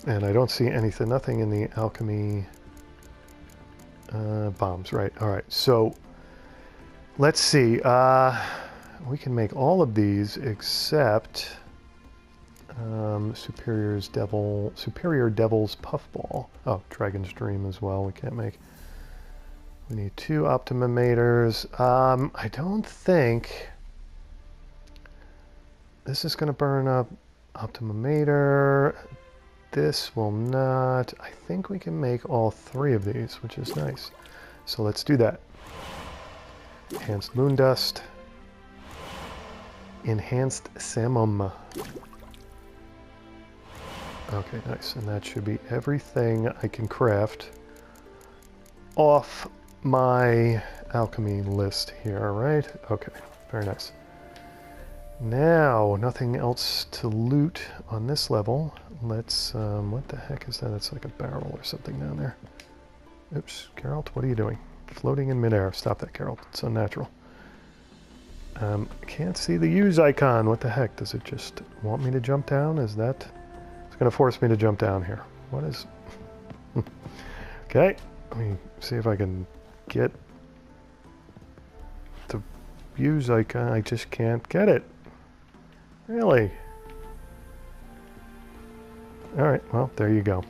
And I don't see anything, nothing in the alchemy bombs, right? All right, so let's see. We can make all of these except superior devil's puffball. Oh, dragon's dream as well. We can't make. We need 2 optimators. I don't think this is going to burn up optimator. This will not. I think we can make all 3 of these, which is nice. So let's do that. Enhanced moon dust. Enhanced samum. Okay, nice. And that should be everything I can craft off my alchemy list here, right? Okay, very nice. Now, nothing else to loot on this level. Let's, what the heck is that? It's like a barrel or something down there. Oops, Geralt, what are you doing? Floating in midair. Stop that, Geralt. It's unnatural. Can't see the use icon. What the heck? Does it just want me to jump down? Is that... It's going to force me to jump down here. What is... Okay, let me see if I can get the use icon. I just can't get it. Really? Alright, well, there you go.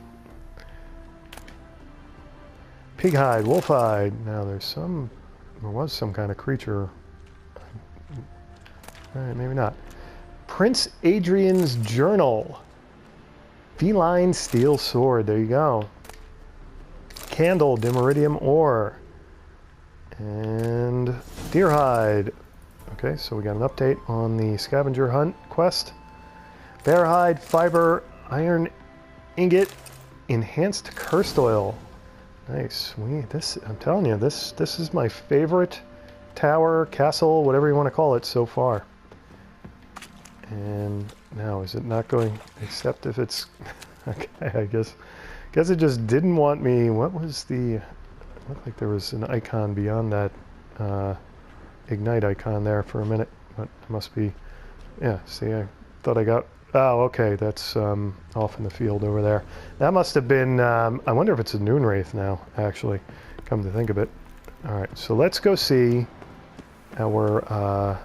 Pig hide, wolf hide. Now there was some kind of creature. Alright, maybe not. Prince Adrian's Journal. Feline steel sword, there you go. Candle, dimeridium ore. And deer hide. Okay, so we got an update on the scavenger hunt quest. Bear hide, fiber, iron ingot, enhanced cursed oil. Nice. I'm telling you, this is my favorite tower, castle, whatever you want to call it so far. And now, is it not going, except if it's, okay, I guess it just didn't want me. What was the, looked like there was an icon beyond that ignite icon there for a minute, but it must be, yeah, see, I thought I got, oh, okay, that's off in the field over there. That must have been, I wonder if it's a noon wraith now, actually, come to think of it. All right, so let's go see our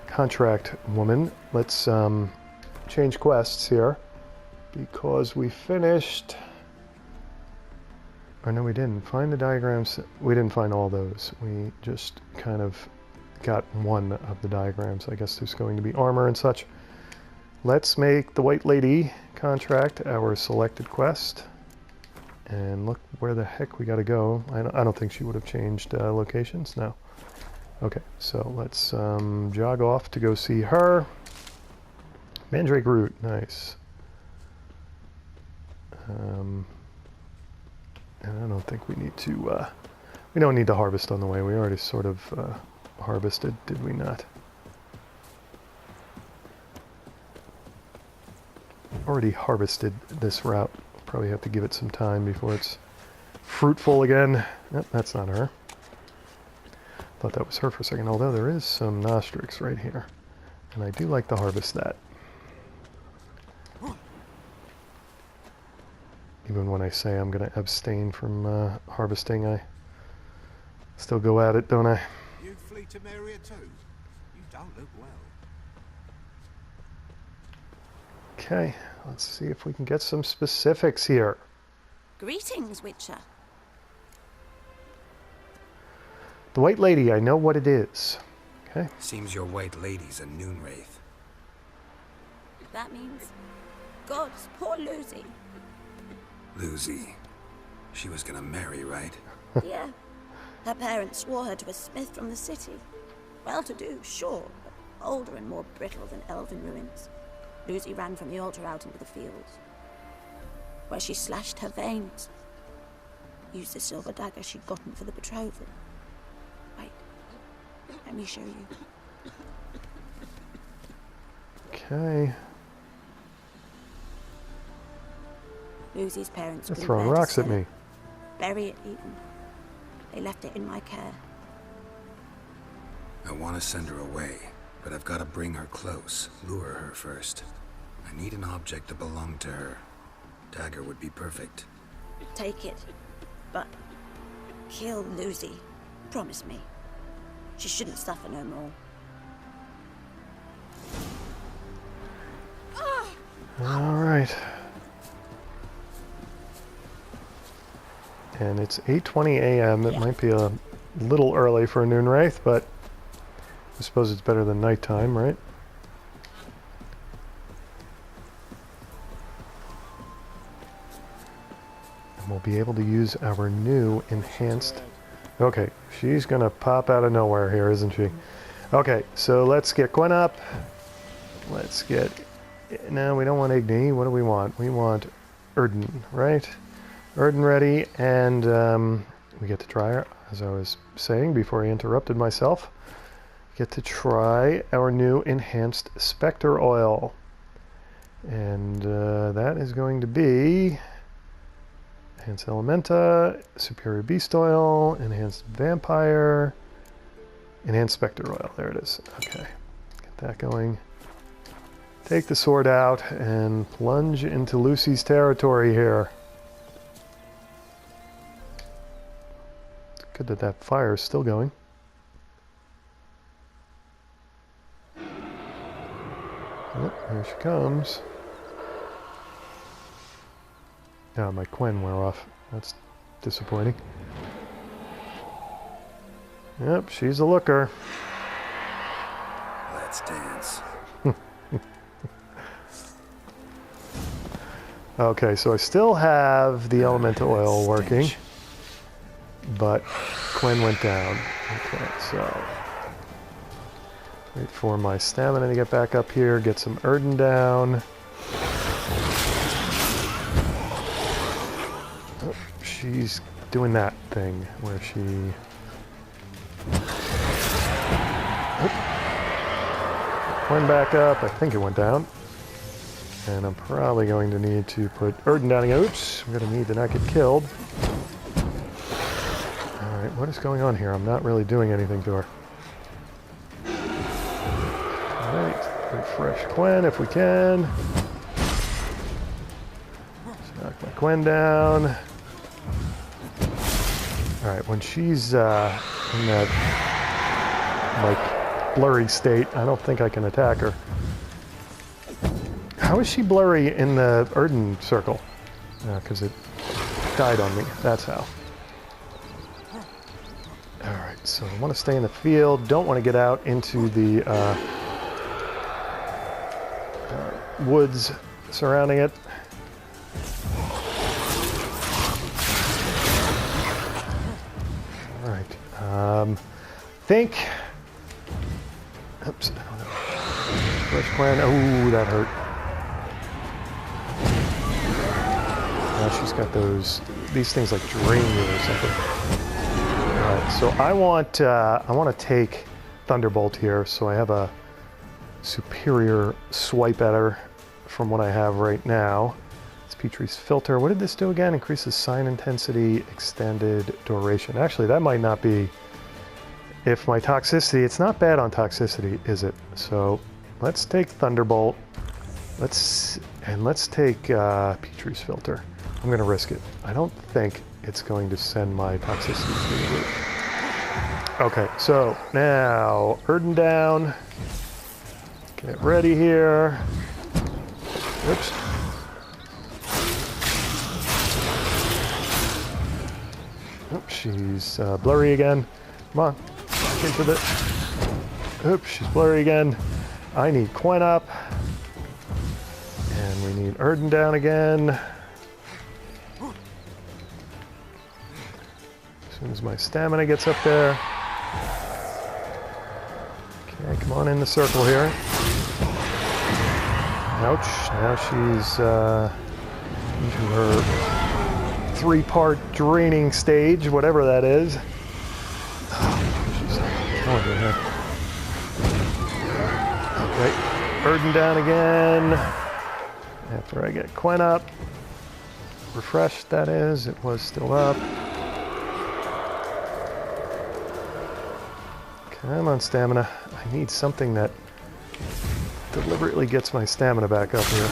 contract woman. Let's change quests here because we finished Or no, we didn't. Find the diagrams. We didn't find all those. We just kind of got one of the diagrams. I guess there's going to be armor and such. Let's make the White Lady contract our selected quest. And look where the heck we got to go. I don't think she would have changed locations. No. Okay, so let's jog off to go see her. Mandrake root, nice. And I don't think we need to. We don't need to harvest on the way. We already sort of harvested, did we not? Already harvested this route. Probably have to give it some time before it's fruitful again. Nope, that's not her. Thought that was her for a second, although there is some Nostrix right here. And I do like to harvest that. Even when I say I'm going to abstain from harvesting, I still go at it, don't I? You flee to Maria too? You don't look well. Okay, let's see if we can get some specifics here. Greetings, Witcher. The White Lady, I know what it is. Okay. Seems your White Lady's a noon wraith. That means gods, poor Lucy. Lucy. She was gonna marry, right? Yeah. Her parents swore her to a smith from the city. Well-to-do, sure, but older and more brittle than elven ruins. Lucy ran from the altar out into the fields, where she slashed her veins. Used the silver dagger she'd gotten for the betrothal. Wait, let me show you. Okay. Lucy's parents They're couldn't throwing bear to rocks at sell it. me. Bury it even. They left it in my care. I want to send her away, but I've got to bring her close, lure her first. I need an object to belong to her. Dagger would be perfect. Take it, but kill Lucy. Promise me. She shouldn't suffer no more. All right. And it's 8:20 a.m. It might be a little early for a noon wraith, but I suppose it's better than nighttime, right? And we'll be able to use our new enhanced... Okay, she's gonna pop out of nowhere here, isn't she? Okay, so let's get Gwen up. Let's get... No, we don't want Igni. What do we want? We want Erden, right? Erden ready, and we get to try her, as I was saying before I interrupted myself. Get to try our new enhanced Spectre oil. And that is going to be Enhanced Elementa, Superior Beast Oil, Enhanced Vampire, Enhanced Spectre oil. There it is. Okay, get that going. Take the sword out and plunge into Lucy's territory here. Good that that fire is still going. Yep, here she comes. Yeah, my Quen wore off. That's disappointing. Yep, she's a looker. Let's dance. Okay, so I still have the elemental oil working, but Quen went down. Okay, so wait for my stamina to get back up here, get some Erden down. Oh, she's doing that thing where she... Quen back up, I think it went down. And I'm probably going to need to put Erden down again. Oops, I'm going to need to not get killed. Alright, what is going on here? I'm not really doing anything to her. Alright, refresh Quen if we can. Let's knock my Quen down. Alright, when she's in that, like, blurry state, I don't think I can attack her. How is she blurry in the Erden circle? Because it died on me. That's how. So I want to stay in the field. Don't want to get out into the woods surrounding it. All right. Think. Oops. I don't know. First plan. Oh, that hurt. Now she's got these things like drain you or something. All right. So I want to take Thunderbolt here, so I have a superior swipe at her from what I have right now. It's Petrie's filter. What did this do again? Increases sign intensity, extended duration. Actually, that might not be. If my toxicity, it's not bad on toxicity, is it? So let's take Thunderbolt. Let's take Petrie's filter. I'm gonna risk it. I don't think it's going to send my toxicity through the roof. Okay, so now Erden down. Get ready here. Oops. Oops, she's blurry again. Come on, back into the. Oops, she's blurry again. I need Quen up. And we need Erden down again. As soon as my stamina gets up there. Okay, come on in the circle here. Ouch, now she's into her 3-part draining stage, whatever that is. Oh, she's killing me here. Okay, Erden down again. After I get Quen up. Refreshed, that is. It was still up. Come on, stamina. I need something that deliberately gets my stamina back up here.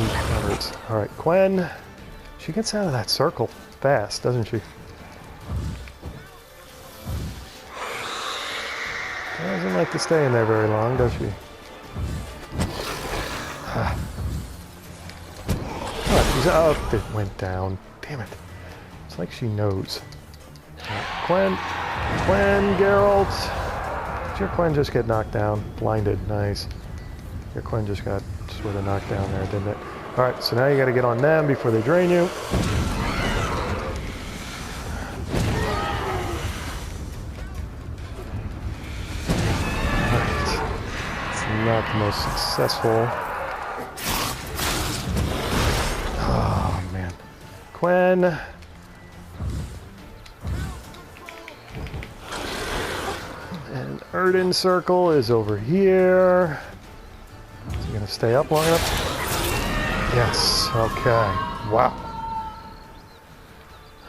Ooh, that hurts. All right, Quen. She gets out of that circle fast, doesn't she? Doesn't like to stay in there very long, does she? Oh, she's up. It went down. Damn it. It's like she knows. Quen, Geralt. Did your Quen just get knocked down? Blinded. Nice. Your Quen just got sort of knocked down there, didn't it? All right, so now you got to get on them before they drain you. Not the most successful. Oh man, Quen. And Erden circle is over here. Is he gonna stay up long enough? Yes. Okay. Wow.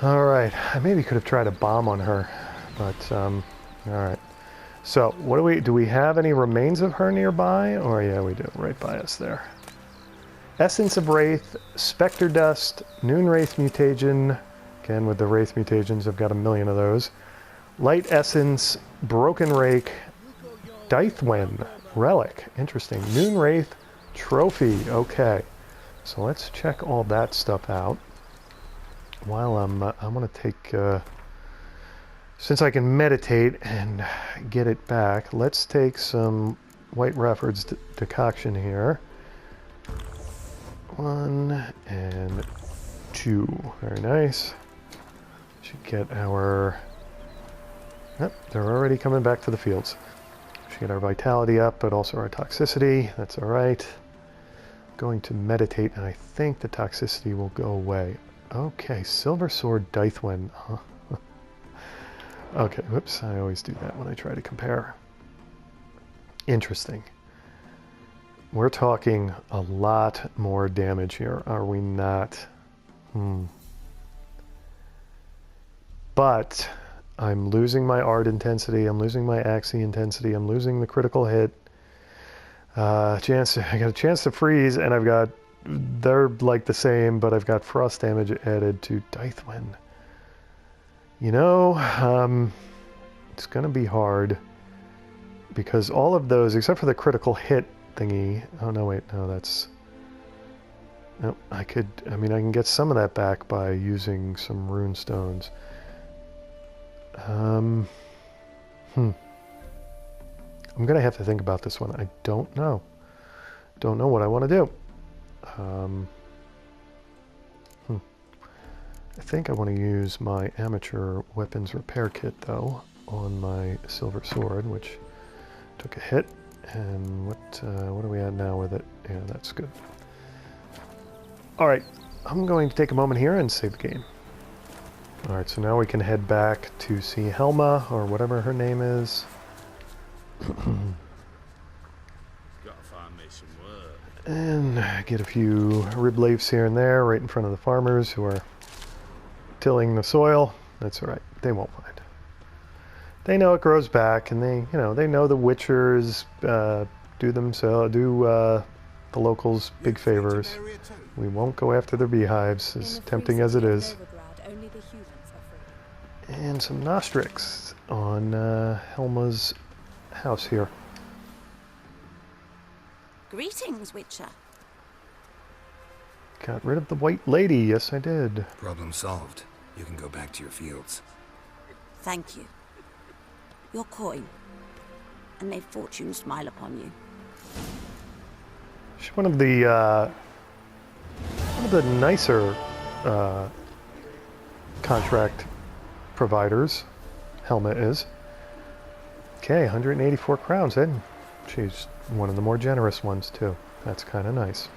All right. I maybe could have tried a bomb on her, but all right. So, what do we have any remains of her nearby? Or yeah, we do, right by us there. Essence of Wraith, Spectre Dust, Noon Wraith Mutagen. Again, with the Wraith mutagens, I've got a million of those. Light Essence, Broken Rake, Dythwen, Relic. Interesting. Noon Wraith, Trophy. Okay. So let's check all that stuff out. While I'm going to take... since I can meditate and get it back, let's take some White Rafford's decoction here. 1 and 2. Very nice. Should get our... Yep, they're already coming back to the fields. Should get our vitality up, but also our toxicity. That's all right. Going to meditate, and I think the toxicity will go away. Okay, Silver Sword Dythwen. Huh. Okay, whoops, I always do that when I try to compare. Interesting. We're talking a lot more damage here, are we not? But I'm losing my art intensity, I'm losing my axie intensity, I'm losing the critical hit. I got a chance to freeze, and they're like the same, but I've got frost damage added to Dythwen. You know, it's going to be hard because all of those, except for the critical hit thingy. Oh, no, wait, no, that's... No, I can get some of that back by using some rune stones. I'm gonna have to think about this one. I don't know. Don't know what I want to do. I think I want to use my amateur weapons repair kit though on my silver sword, which took a hit. And what are we at now with it? Yeah, that's good. All right, I'm going to take a moment here and save the game. All right, so now we can head back to see Helma, or whatever her name is. Gotta find me some work. And get a few rib leaves here and there right in front of the farmers who are tilling the soil. That's all right, they won't mind. They know it grows back, and they know the witchers do the locals big favors. We won't go after their beehives, as tempting as it is. Only the humans are free. And some nostrix on Helma's house here. Greetings, Witcher. Got rid of the white lady, yes I did. Problem solved. You can go back to your fields. Thank you. Your coin. And may fortune smile upon you. She's one of the nicer contract providers. Helma is. Okay, 184 crowns, and she's one of the more generous ones too. That's kind of nice.